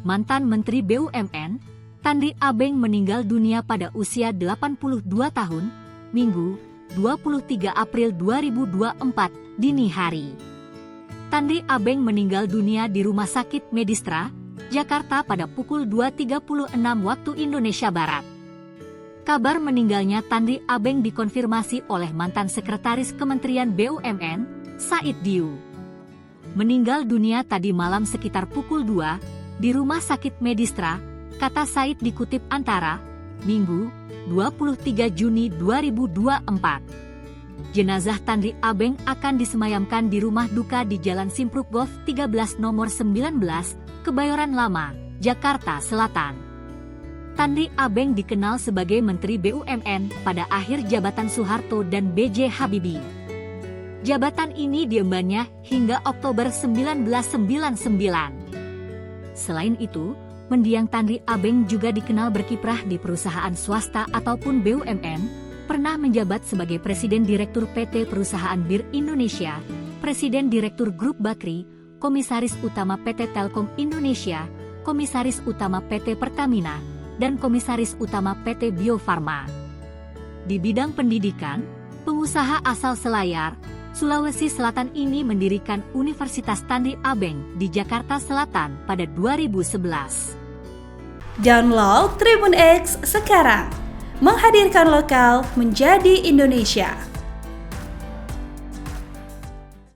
mantan Menteri BUMN, Tandri Abeng meninggal dunia pada usia 82 tahun, Minggu, 23 April 2024, dini hari. Tandri Abeng meninggal dunia di Rumah Sakit Medistra, Jakarta pada pukul 2.36 waktu Indonesia Barat. Kabar meninggalnya Tandri Abeng dikonfirmasi oleh mantan Sekretaris Kementerian BUMN, Said Diu. Meninggal dunia tadi malam sekitar pukul 2, di Rumah Sakit Medistra, kata Said dikutip Antara, Minggu, 23 Juni 2024. Jenazah Tandri Abeng akan disemayamkan di rumah duka di Jalan Simpruk Golf 13 nomor 19, Kebayoran Lama, Jakarta Selatan. Tandri Abeng dikenal sebagai Menteri BUMN pada akhir jabatan Soeharto dan B.J. Habibie. Jabatan ini diembannya hingga Oktober 1999. Selain itu, mendiang Tandri Abeng juga dikenal berkiprah di perusahaan swasta ataupun BUMN, pernah menjabat sebagai Presiden Direktur PT Perusahaan Bir Indonesia, Presiden Direktur Grup Bakri, Komisaris Utama PT Telkom Indonesia, Komisaris Utama PT Pertamina, dan Komisaris Utama PT Bio Farma. Di bidang pendidikan, pengusaha asal Selayar, Sulawesi Selatan ini mendirikan Universitas Tandri Abeng di Jakarta Selatan pada 2011. Download Tribun X sekarang, menghadirkan lokal menjadi Indonesia.